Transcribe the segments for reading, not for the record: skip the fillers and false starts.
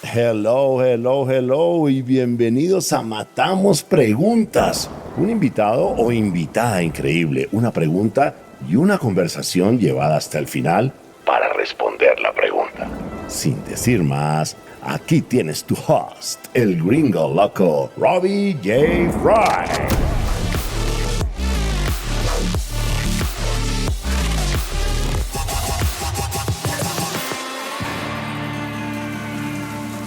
Hello, hello, hello y bienvenidos a Matamos Preguntas. Un invitado o invitada increíble, una pregunta y una conversación llevada hasta el final para responder la pregunta. Sin decir más, aquí tienes tu host, el gringo loco, Robbie J. Fry.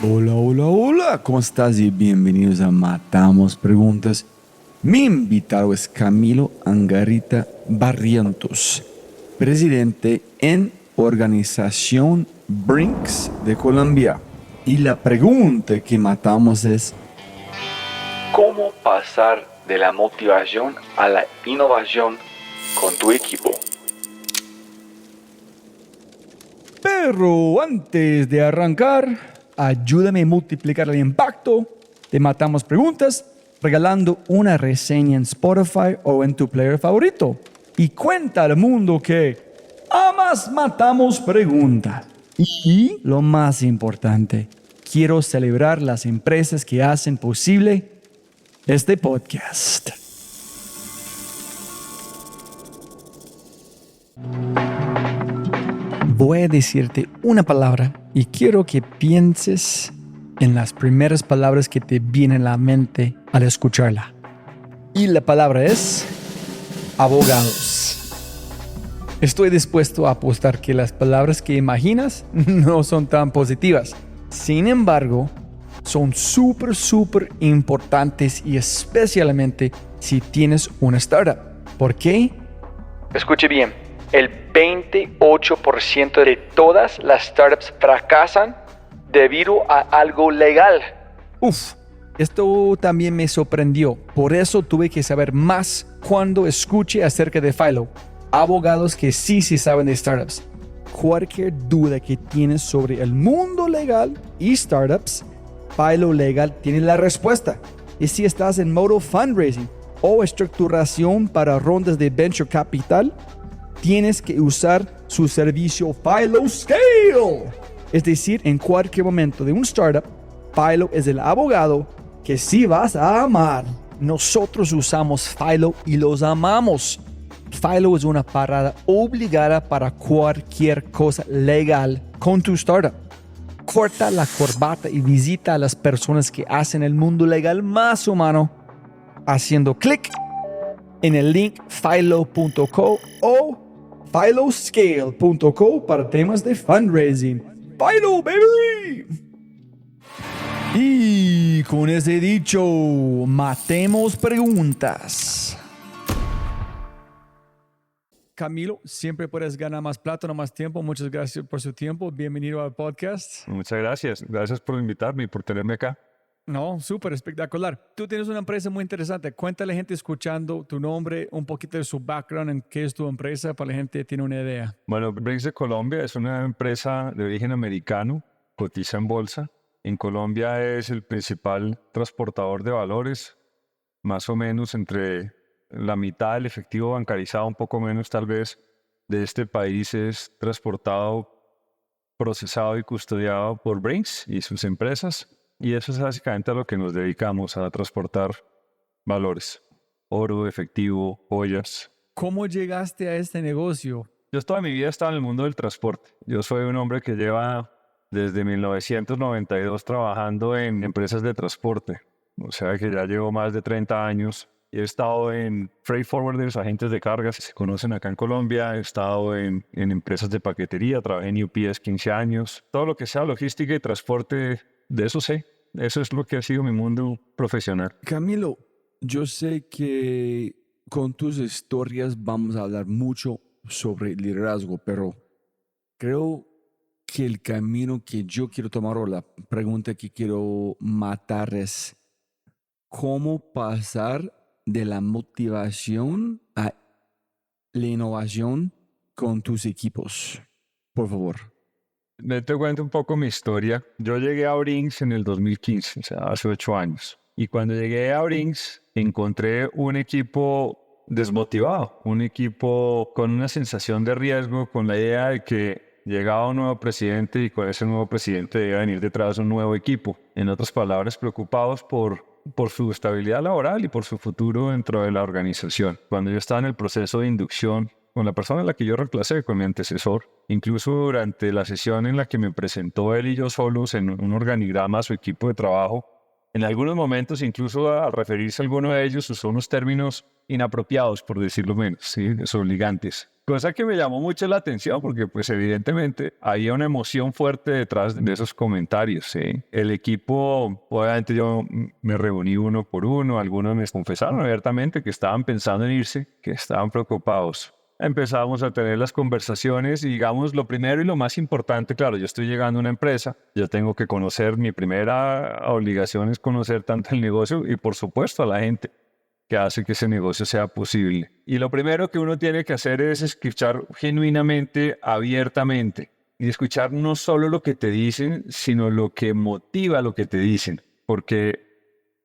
Hola, hola, hola, ¿cómo estás? Y bienvenidos a Matamos Preguntas. Mi invitado es Camilo Angarita Barrientos, presidente en Organización Brinks de Colombia. Y la pregunta que matamos es: ¿cómo pasar de la motivación a la innovación con tu equipo? Pero antes de arrancar, ayúdame a multiplicar el impacto de Matamos Preguntas regalando una reseña en Spotify o en tu player favorito. Y cuenta al mundo que amas Matamos Preguntas. Y lo más importante, quiero celebrar las empresas que hacen posible este podcast. Voy a decirte una palabra y quiero que pienses en las primeras palabras que te vienen a la mente al escucharla. Y la palabra es abogados. Estoy dispuesto a apostar que las palabras que imaginas no son tan positivas. Sin embargo, son súper importantes y especialmente si tienes una startup. ¿Por qué? Escuche bien. El 28% de todas las startups fracasan debido a algo legal. Esto también me sorprendió. Por eso tuve que saber más cuando escuché acerca de Philo. Abogados que sí saben de startups. Cualquier duda que tienes sobre el mundo legal y startups, Philo Legal tiene la respuesta. Y si estás en modo fundraising o estructuración para rondas de venture capital, tienes que usar su servicio Philo Scale. Es decir, en cualquier momento de un startup, Philo es el abogado que sí vas a amar. Nosotros usamos Philo y los amamos. Philo es una parada obligada para cualquier cosa legal con tu startup. Corta la corbata y visita a las personas que hacen el mundo legal más humano haciendo clic en el link philo.co o philoscale.co para temas de fundraising. Philo, baby. Y con ese dicho, matemos preguntas. Camilo, siempre puedes ganar más plata, no más tiempo. Muchas gracias por su tiempo. Bienvenido al podcast. Muchas gracias. Gracias por invitarme y por tenerme acá. No, súper espectacular. Tú tienes una empresa muy interesante. Cuéntale a la gente escuchando tu nombre, un poquito de su background, en qué es tu empresa, para la gente que tiene una idea. Bueno, Brinks de Colombia es una empresa de origen americano, cotiza en bolsa. En Colombia es el principal transportador de valores, más o menos entre la mitad del efectivo bancarizado, un poco menos tal vez, de este país es transportado, procesado y custodiado por Brinks y sus empresas. Y eso es básicamente a lo que nos dedicamos, a transportar valores, oro, efectivo, joyas. ¿Cómo llegaste a este negocio? Yo toda mi vida he estado en el mundo del transporte. Yo soy un hombre que lleva desde 1992 trabajando en empresas de transporte. O sea que ya llevo más de 30 años. He estado en freight forwarders, agentes de cargas, que se conocen acá en Colombia. He estado en empresas de paquetería, trabajé en UPS 15 años. Todo lo que sea logística y transporte, de eso sé. Eso es lo que ha sido mi mundo profesional. Camilo, yo sé que con tus historias vamos a hablar mucho sobre liderazgo, pero creo que el camino que yo quiero tomar o la pregunta que quiero matar es cómo pasar de la motivación a la innovación con tus equipos. Por favor. Te cuento un poco mi historia. Yo llegué a Brinks en el 2015, o sea, hace 8 años. Y cuando llegué a Brinks, encontré un equipo desmotivado, un equipo con una sensación de riesgo, con la idea de que llegaba un nuevo presidente y con ese nuevo presidente debía venir detrás un nuevo equipo. En otras palabras, preocupados por su estabilidad laboral y por su futuro dentro de la organización. Cuando yo estaba en el proceso de inducción con la persona a la que yo reemplacé, con mi antecesor, incluso durante la sesión en la que me presentó él y yo solos en un organigrama a su equipo de trabajo, en algunos momentos, incluso al referirse a alguno de ellos, usó unos términos inapropiados, por decirlo menos, ¿sí? Desobligantes. Cosa que me llamó mucho la atención porque, pues, evidentemente, había una emoción fuerte detrás de esos comentarios, ¿sí? El equipo, obviamente, yo me reuní uno por uno. Algunos me confesaron abiertamente que estaban pensando en irse, que estaban preocupados. Empezamos a tener las conversaciones y, digamos, lo primero y lo más importante, claro, yo estoy llegando a una empresa, yo tengo que conocer, mi primera obligación es conocer tanto el negocio y, por supuesto, a la gente que hace que ese negocio sea posible. Y lo primero que uno tiene que hacer es escuchar genuinamente, abiertamente, y escuchar no solo lo que te dicen, sino lo que motiva lo que te dicen, porque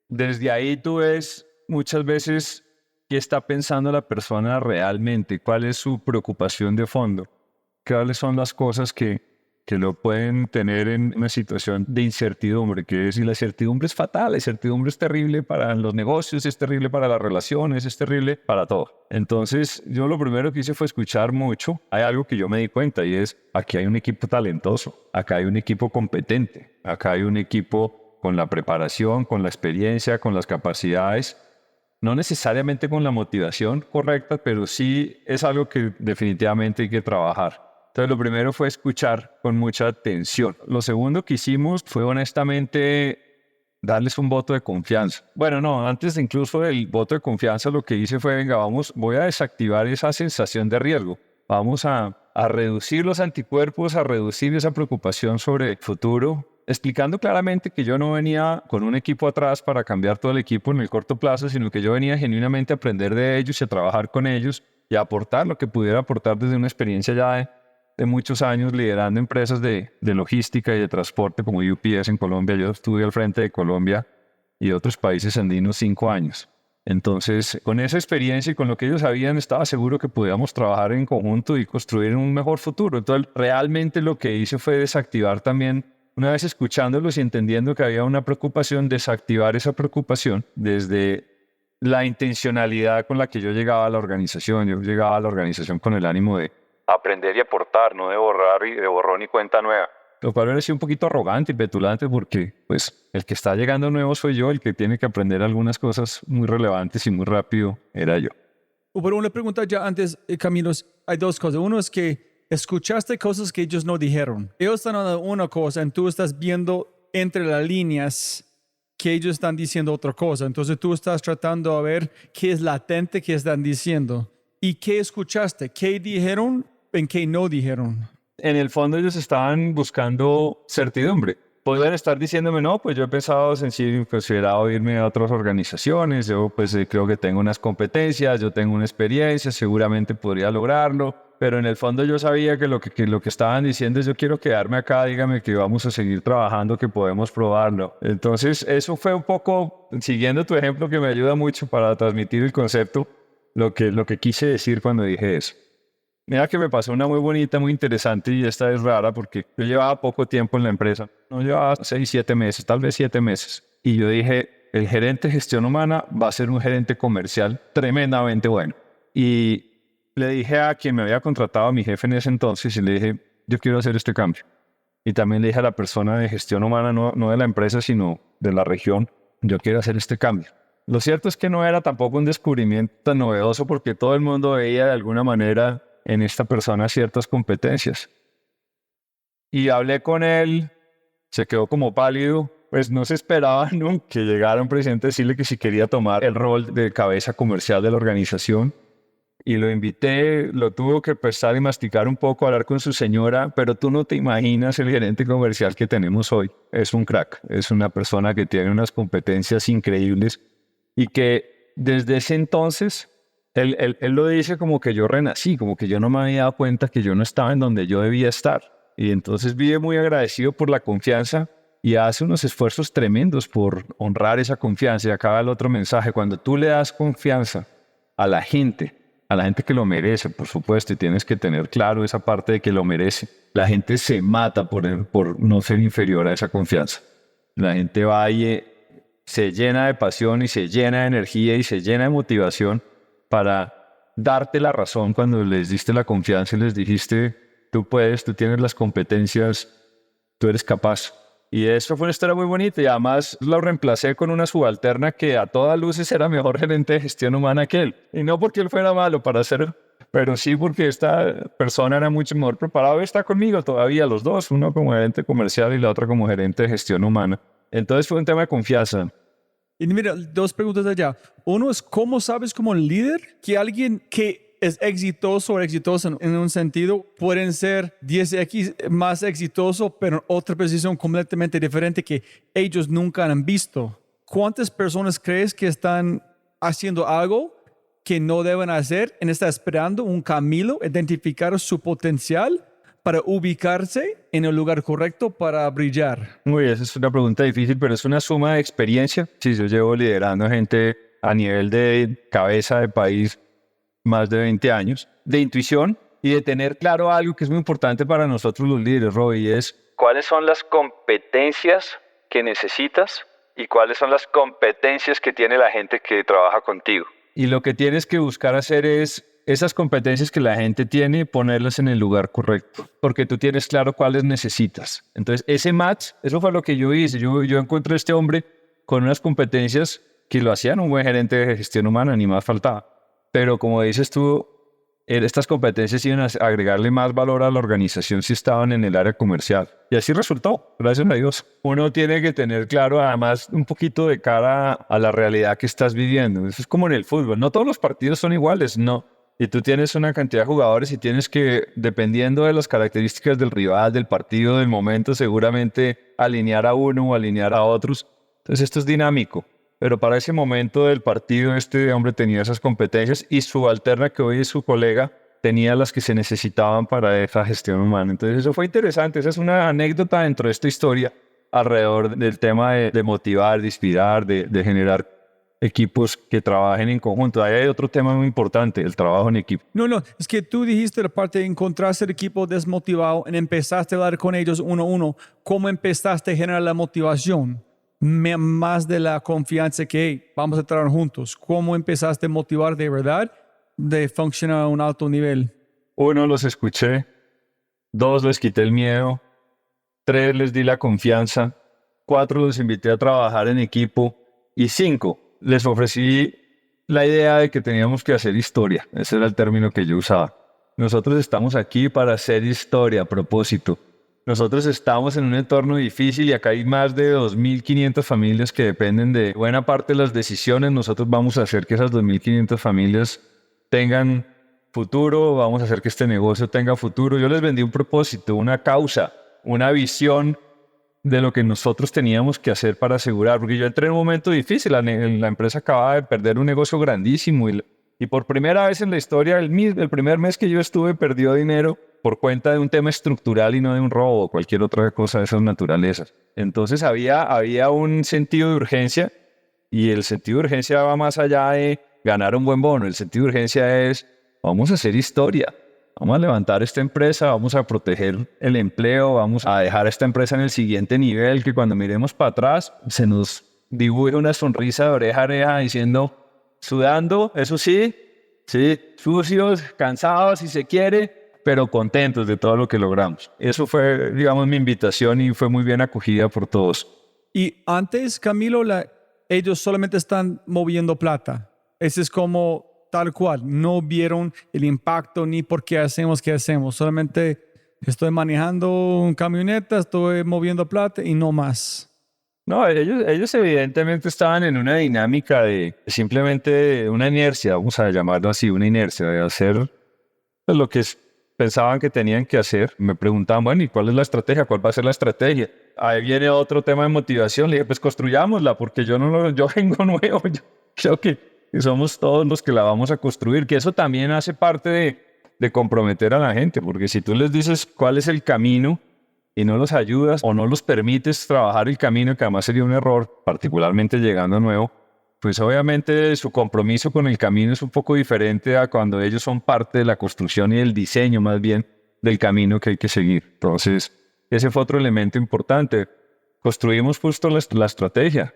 desde ahí tú ves muchas veces qué está pensando la persona realmente, cuál es su preocupación de fondo, cuáles son las cosas que lo pueden tener en una situación de incertidumbre, que es, y la incertidumbre es fatal, la incertidumbre es terrible para los negocios, es terrible para las relaciones, es terrible para todo. Entonces, yo lo primero que hice fue escuchar mucho. Hay algo que yo me di cuenta y es, aquí hay un equipo talentoso, acá hay un equipo competente, acá hay un equipo con la preparación, con la experiencia, con las capacidades, no necesariamente con la motivación correcta, pero sí es algo que definitivamente hay que trabajar. Entonces, lo primero fue escuchar con mucha atención. Lo segundo que hicimos fue, honestamente, darles un voto de confianza. Bueno, no, antes de incluso del voto de confianza, lo que hice fue, venga, voy a desactivar esa sensación de riesgo. Vamos a reducir los anticuerpos, a reducir esa preocupación sobre el futuro, explicando claramente que yo no venía con un equipo atrás para cambiar todo el equipo en el corto plazo, sino que yo venía genuinamente a aprender de ellos y a trabajar con ellos y a aportar lo que pudiera aportar desde una experiencia ya de muchos años liderando empresas de logística y de transporte como UPS en Colombia. Yo estuve al frente de Colombia y otros países andinos 5 años. Entonces, con esa experiencia y con lo que ellos sabían, estaba seguro que podíamos trabajar en conjunto y construir un mejor futuro. Entonces, realmente lo que hice fue desactivar también, una vez escuchándolos y entendiendo que había una preocupación, desactivar esa preocupación desde la intencionalidad con la que yo llegaba a la organización. Yo llegaba a la organización con el ánimo de aprender y aportar, no de borrar y de borrón y cuenta nueva. Lo cual era así un poquito arrogante y petulante porque, pues, el que está llegando nuevo soy yo, el que tiene que aprender algunas cosas muy relevantes y muy rápido era yo. Pero una pregunta ya antes, Camilo, hay dos cosas. Uno es que escuchaste cosas que ellos no dijeron. Ellos están hablando una cosa y tú estás viendo entre las líneas que ellos están diciendo otra cosa. Entonces tú estás tratando de ver qué es latente que están diciendo. ¿Y qué escuchaste? ¿Qué dijeron? ¿En qué no dijeron? En el fondo ellos estaban buscando certidumbre. Podrían estar diciéndome, no, pues yo he pensado considerado irme a otras organizaciones, yo pues creo que tengo unas competencias, yo tengo una experiencia, seguramente podría lograrlo, pero en el fondo yo sabía que lo que estaban diciendo es yo quiero quedarme acá, dígame que vamos a seguir trabajando, que podemos probarlo. Entonces eso fue un poco, siguiendo tu ejemplo que me ayuda mucho para transmitir el concepto, lo que quise decir cuando dije eso. Mira que me pasó una muy bonita, muy interesante y esta es rara porque yo llevaba poco tiempo en la empresa. No llevaba 6, 7 meses, tal vez 7 meses. Y yo dije, el gerente de gestión humana va a ser un gerente comercial tremendamente bueno. Y le dije a quien me había contratado, a mi jefe en ese entonces, y le dije, yo quiero hacer este cambio. Y también le dije a la persona de gestión humana, no de la empresa, sino de la región, yo quiero hacer este cambio. Lo cierto es que no era tampoco un descubrimiento tan novedoso porque todo el mundo veía de alguna manera en esta persona ciertas competencias. Y hablé con él, se quedó como pálido, pues no se esperaba nunca que llegara un presidente a decirle que si quería tomar el rol de cabeza comercial de la organización. Y lo invité, lo tuvo que prestar y masticar un poco, hablar con su señora, pero tú no te imaginas el gerente comercial que tenemos hoy. Es un crack, es una persona que tiene unas competencias increíbles y que desde ese entonces él lo dice como que yo renací, como que yo no me había dado cuenta que yo no estaba en donde yo debía estar. Y entonces vive muy agradecido por la confianza y hace unos esfuerzos tremendos por honrar esa confianza. Y acaba el otro mensaje, cuando tú le das confianza a la gente, a la gente que lo merece, por supuesto, y tienes que tener claro esa parte de que lo merece. La gente se mata por no ser inferior a esa confianza. La gente va y se llena de pasión y se llena de energía y se llena de motivación para darte la razón cuando les diste la confianza y les dijiste, tú puedes, tú tienes las competencias, tú eres capaz. Y eso fue una historia muy bonita y además lo reemplacé con una subalterna que a todas luces era mejor gerente de gestión humana que él. Y no porque él fuera malo para hacer, pero sí porque esta persona era mucho mejor preparado y está conmigo todavía los dos, uno como gerente comercial y la otra como gerente de gestión humana. Entonces fue un tema de confianza. Y mira, dos preguntas allá. Uno es, ¿cómo sabes como líder que alguien que es exitoso o exitoso en un sentido pueden ser 10x más exitoso, pero en otra posición completamente diferente que ellos nunca han visto? ¿Cuántas personas crees que están haciendo algo que no deben hacer y están esperando un camino, identificar su potencial para ubicarse en el lugar correcto para brillar? Uy, esa es una pregunta difícil, pero es una suma de experiencia. Sí, yo llevo liderando gente a nivel de cabeza de país más de 20 años, de intuición y de tener claro algo que es muy importante para nosotros los líderes, Robbie, y es cuáles son las competencias que necesitas y cuáles son las competencias que tiene la gente que trabaja contigo. Y lo que tienes que buscar hacer es esas competencias que la gente tiene, ponerlas en el lugar correcto, porque tú tienes claro cuáles necesitas. Entonces, ese match, eso fue lo que yo hice. Yo encontré a este hombre con unas competencias que lo hacían un buen gerente de gestión humana, ni más faltaba. Pero como dices tú, estas competencias iban a agregarle más valor a la organización si estaban en el área comercial. Y así resultó, gracias a Dios. Uno tiene que tener claro, además, un poquito de cara a la realidad que estás viviendo. Eso es como en el fútbol. No todos los partidos son iguales, no. Y tú tienes una cantidad de jugadores y tienes que, dependiendo de las características del rival, del partido, del momento, seguramente alinear a uno o alinear a otros. Entonces esto es dinámico. Pero para ese momento del partido este hombre tenía esas competencias y su alterna, que hoy es su colega, tenía las que se necesitaban para esa gestión humana. Entonces eso fue interesante. Esa es una anécdota dentro de esta historia alrededor del tema de motivar, de inspirar, de generar equipos que trabajen en conjunto. Ahí hay otro tema muy importante, el trabajo en equipo. No, es que tú dijiste la parte de encontrarse el equipo desmotivado y empezaste a hablar con ellos uno a uno. ¿Cómo empezaste a generar la motivación? Más de la confianza que hey, vamos a trabajar juntos. ¿Cómo empezaste a motivar de verdad de funcionar a un alto nivel? 1, los escuché. 2, les quité el miedo. 3, les di la confianza. 4, los invité a trabajar en equipo. Y 5, les ofrecí la idea de que teníamos que hacer historia. Ese era el término que yo usaba. Nosotros estamos aquí para hacer historia, a propósito. Nosotros estamos en un entorno difícil y acá hay más de 2.500 familias que dependen de buena parte de las decisiones. Nosotros vamos a hacer que esas 2.500 familias tengan futuro, vamos a hacer que este negocio tenga futuro. Yo les vendí un propósito, una causa, una visión de lo que nosotros teníamos que hacer para asegurar, porque yo entré en un momento difícil, la empresa acababa de perder un negocio grandísimo y por primera vez en la historia, el primer mes que yo estuve perdió dinero por cuenta de un tema estructural y no de un robo o cualquier otra cosa de esas naturalezas. Entonces había un sentido de urgencia y el sentido de urgencia va más allá de ganar un buen bono. El sentido de urgencia es, vamos a hacer historia. Vamos a levantar esta empresa, vamos a proteger el empleo, vamos a dejar a esta empresa en el siguiente nivel, que cuando miremos para atrás se nos dibuje una sonrisa de oreja a oreja diciendo, sudando, eso sí, sucios, cansados si se quiere, pero contentos de todo lo que logramos. Eso fue, digamos, mi invitación y fue muy bien acogida por todos. Y antes, Camilo, ellos solamente están moviendo plata. Ese es como tal cual. No vieron el impacto ni por qué hacemos, Solamente estoy manejando camioneta, estoy moviendo plata y no más. No, ellos evidentemente estaban en una dinámica de simplemente una inercia, vamos a llamarlo así, una inercia de hacer lo que pensaban que tenían que hacer. Me preguntaban, bueno, ¿y cuál es la estrategia? ¿Cuál va a ser la estrategia? Ahí viene otro tema de motivación. Le dije, pues construyámosla, porque yo vengo nuevo, yo que somos todos los que la vamos a construir, que eso también hace parte de comprometer a la gente, porque si tú les dices cuál es el camino y no los ayudas o no los permites trabajar el camino, que además sería un error, particularmente llegando nuevo, pues obviamente su compromiso con el camino es un poco diferente a cuando ellos son parte de la construcción y el diseño más bien del camino que hay que seguir. Entonces, ese fue otro elemento importante. Construimos justo la estrategia.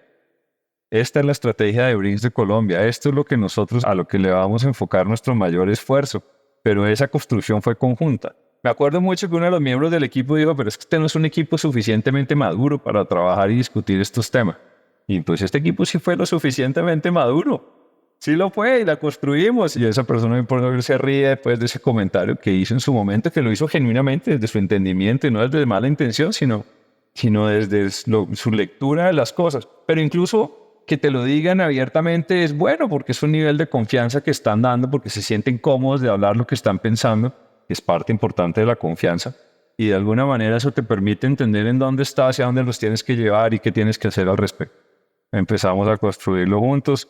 Esta es la estrategia de Brinks de Colombia. Esto es lo que nosotros, a lo que le vamos a enfocar nuestro mayor esfuerzo. Pero esa construcción fue conjunta. Me acuerdo mucho que uno de los miembros del equipo dijo, pero es que este no es un equipo suficientemente maduro para trabajar y discutir estos temas. Y pues este equipo sí fue lo suficientemente maduro. Sí lo fue y la construimos. Y esa persona se ríe después de ese comentario que hizo en su momento, que lo hizo genuinamente desde su entendimiento y no desde mala intención, sino desde su lectura de las cosas. Pero incluso que te lo digan abiertamente es bueno porque es un nivel de confianza que están dando, porque se sienten cómodos de hablar lo que están pensando, que es parte importante de la confianza. Y de alguna manera eso te permite entender en dónde estás, hacia dónde los tienes que llevar y qué tienes que hacer al respecto. Empezamos a construirlo juntos.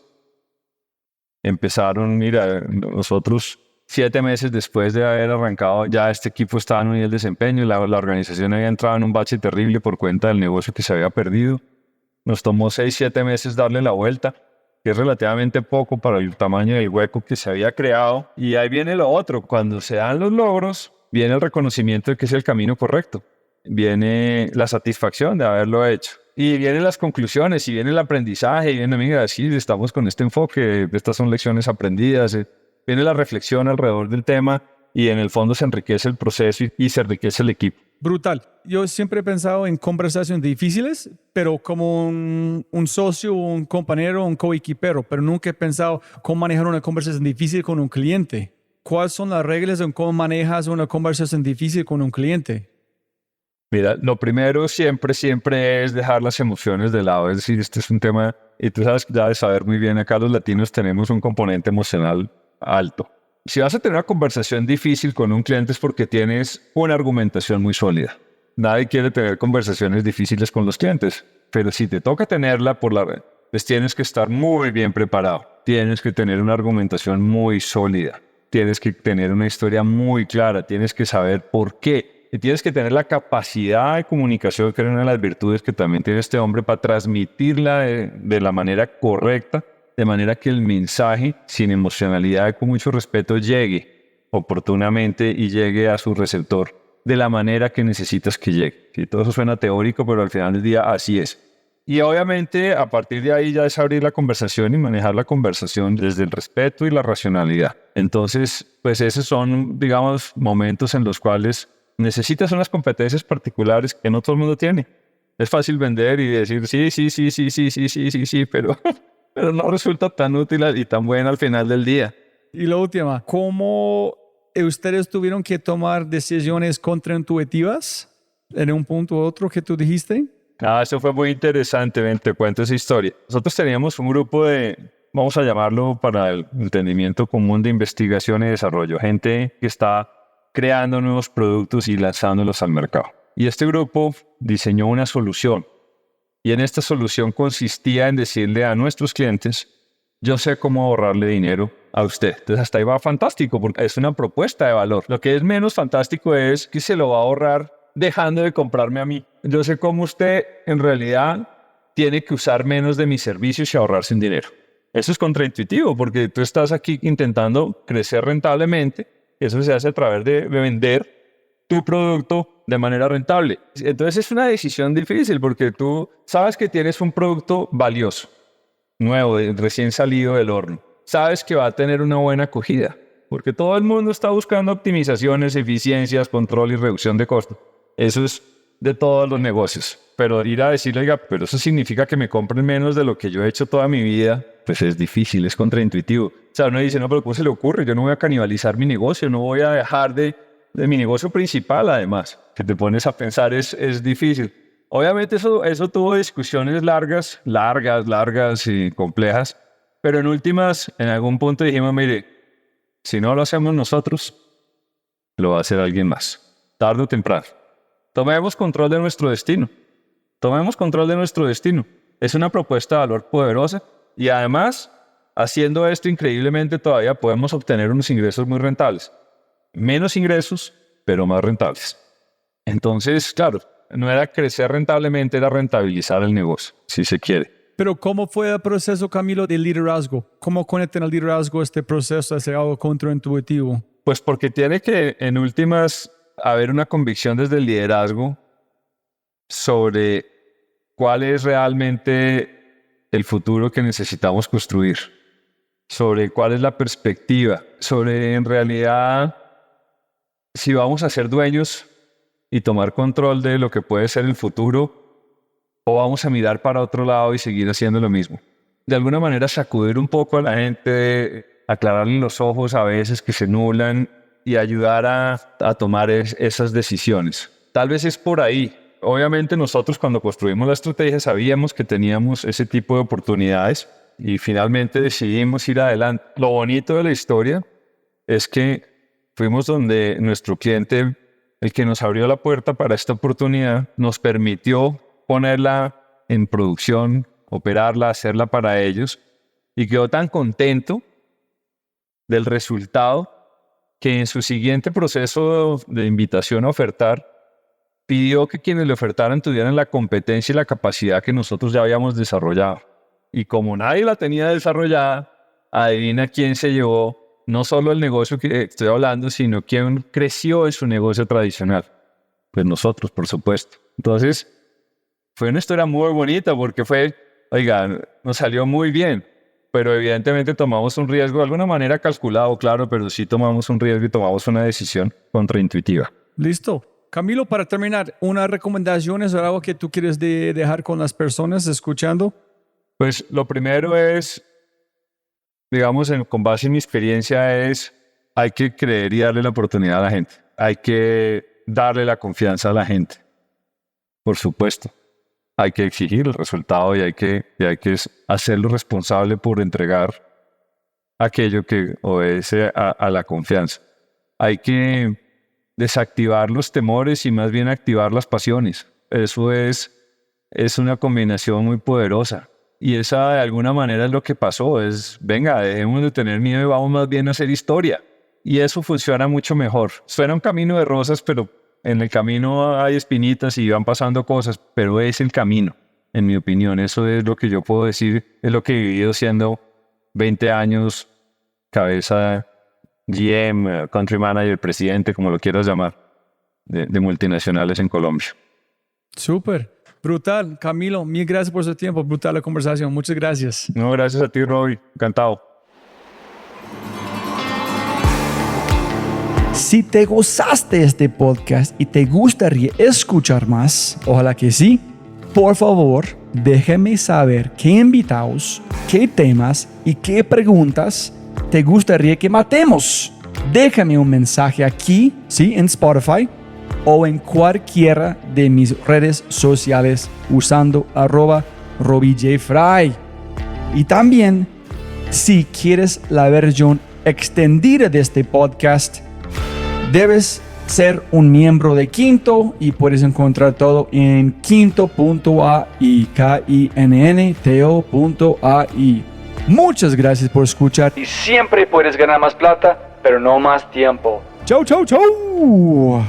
Empezaron, mira, nosotros 7 meses después de haber arrancado, ya este equipo estaba en un nivel de desempeño y la organización había entrado en un bache terrible por cuenta del negocio que se había perdido. Nos tomó 6-7 meses darle la vuelta, que es relativamente poco para el tamaño del hueco que se había creado. Y ahí viene lo otro, cuando se dan los logros, viene el reconocimiento de que es el camino correcto. Viene la satisfacción de haberlo hecho. Y vienen las conclusiones, y viene el aprendizaje, y viene, mira, sí, estamos con este enfoque, estas son lecciones aprendidas. Viene la reflexión alrededor del tema, y en el fondo se enriquece el proceso y se enriquece el equipo. Brutal. Yo siempre he pensado en conversaciones difíciles, pero como un socio, un compañero, un coequipero, pero nunca he pensado cómo manejar una conversación difícil con un cliente. ¿Cuáles son las reglas de cómo manejas una conversación difícil con un cliente? Mira, lo primero siempre es dejar las emociones de lado. Es decir, este es un tema, y tú sabes, ya de saber muy bien, acá los latinos tenemos un componente emocional alto. Si vas a tener una conversación difícil con un cliente es porque tienes una argumentación muy sólida. Nadie quiere tener conversaciones difíciles con los clientes, pero si te toca tenerla pues tienes que estar muy bien preparado. Tienes que tener una argumentación muy sólida. Tienes que tener una historia muy clara. Tienes que saber por qué. Y tienes que tener la capacidad de comunicación, que es una de las virtudes que también tiene este hombre, para transmitirla de la manera correcta, de manera que el mensaje, sin emocionalidad y con mucho respeto, llegue oportunamente y llegue a su receptor de la manera que necesitas que llegue. ¿Sí? Todo eso suena teórico, pero al final del día así es. Y obviamente a partir de ahí ya es abrir la conversación y manejar la conversación desde el respeto y la racionalidad. Entonces, pues esos son, digamos, momentos en los cuales necesitas unas competencias particulares que no todo el mundo tiene. Es fácil vender y decir sí, pero no resulta tan útil y tan buena al final del día. Y la última, ¿cómo ustedes tuvieron que tomar decisiones contraintuitivas en un punto u otro que tú dijiste? Eso fue muy interesante, ven, te cuento esa historia. Nosotros teníamos un grupo de, vamos a llamarlo para el entendimiento común, de investigación y desarrollo, gente que está creando nuevos productos y lanzándolos al mercado. Y este grupo diseñó una solución. Y en esta solución consistía en decirle a nuestros clientes, yo sé cómo ahorrarle dinero a usted. Entonces hasta ahí va fantástico porque es una propuesta de valor. Lo que es menos fantástico es que se lo va a ahorrar dejando de comprarme a mí. Yo sé cómo usted en realidad tiene que usar menos de mis servicios y ahorrarse un dinero. Eso es contraintuitivo porque tú estás aquí intentando crecer rentablemente. Eso se hace a través de vender tu producto de manera rentable. Entonces es una decisión difícil porque tú sabes que tienes un producto valioso, nuevo, recién salido del horno. Sabes que va a tener una buena acogida porque todo el mundo está buscando optimizaciones, eficiencias, control y reducción de costos. Eso es de todos los negocios. Pero ir a decirle, oiga, pero eso significa que me compren menos de lo que yo he hecho toda mi vida, pues es difícil, es contraintuitivo. O sea, uno dice, no, pero ¿cómo se le ocurre? Yo no voy a canibalizar mi negocio, no voy a dejar de mi negocio principal, además. Que te pones a pensar es difícil. Obviamente eso tuvo discusiones largas y complejas, pero en últimas, en algún punto dijimos, mire, si no lo hacemos nosotros, lo va a hacer alguien más, tarde o temprano. Tomemos control de nuestro destino. Tomemos control de nuestro destino. Es una propuesta de valor poderosa y además, haciendo esto increíblemente todavía podemos obtener unos ingresos muy rentables. Menos ingresos, pero más rentables. Entonces, claro, no era crecer rentablemente, era rentabilizar el negocio, si se quiere. Pero ¿cómo fue el proceso, Camilo, de liderazgo? ¿Cómo conectan el liderazgo a este proceso de ser algo contraintuitivo? Pues porque tiene que, en últimas, haber una convicción desde el liderazgo sobre cuál es realmente el futuro que necesitamos construir, sobre cuál es la perspectiva, sobre en realidad si vamos a ser dueños y tomar control de lo que puede ser el futuro o vamos a mirar para otro lado y seguir haciendo lo mismo. De alguna manera sacudir un poco a la gente, aclararle los ojos a veces que se nublan y ayudar a tomar esas decisiones. Tal vez es por ahí. Obviamente nosotros cuando construimos la estrategia sabíamos que teníamos ese tipo de oportunidades y finalmente decidimos ir adelante. Lo bonito de la historia es que fuimos donde nuestro cliente, el que nos abrió la puerta para esta oportunidad, nos permitió ponerla en producción, operarla, hacerla para ellos y quedó tan contento del resultado que en su siguiente proceso de invitación a ofertar pidió que quienes le ofertaran tuvieran la competencia y la capacidad que nosotros ya habíamos desarrollado. Y como nadie la tenía desarrollada, adivina quién se llevó no solo el negocio que estoy hablando, sino quién creció en su negocio tradicional. Pues nosotros, por supuesto. Entonces, fue una historia muy bonita porque nos salió muy bien, pero evidentemente tomamos un riesgo de alguna manera calculado, claro, pero sí tomamos un riesgo y tomamos una decisión contraintuitiva. Listo. Camilo, para terminar, ¿unas recomendaciones o algo que tú quieres dejar con las personas escuchando? Pues lo primero es, digamos, con base en mi experiencia hay que creer y darle la oportunidad a la gente. Hay que darle la confianza a la gente, por supuesto. Hay que exigir el resultado y hay que hacerlo responsable por entregar aquello que obedece a la confianza. Hay que desactivar los temores y más bien activar las pasiones. Eso es una combinación muy poderosa. Y esa de alguna manera es lo que pasó. Venga, dejemos de tener miedo y vamos más bien a hacer historia. Y eso funciona mucho mejor. Suena un camino de rosas, pero en el camino hay espinitas y van pasando cosas, pero es el camino, en mi opinión. Eso es lo que yo puedo decir, es lo que he vivido siendo 20 años cabeza GM, country manager, presidente, como lo quieras llamar, de multinacionales en Colombia. Súper, brutal. Camilo, mil gracias por su tiempo, brutal la conversación. Muchas gracias. No, gracias a ti, Robbie. Encantado. Si te gozaste este podcast y te gustaría escuchar más, ojalá que sí, por favor, déjame saber qué invitados, qué temas y qué preguntas te gustaría que matemos. Déjame un mensaje aquí, ¿sí? En Spotify o en cualquiera de mis redes sociales usando @RobbieJFry. Y también, si quieres la versión extendida de este podcast, debes ser un miembro de Quinto y puedes encontrar todo en quinto.ai, kinnto.ai. Muchas gracias por escuchar y siempre puedes ganar más plata, pero no más tiempo. Chau, chau, chau.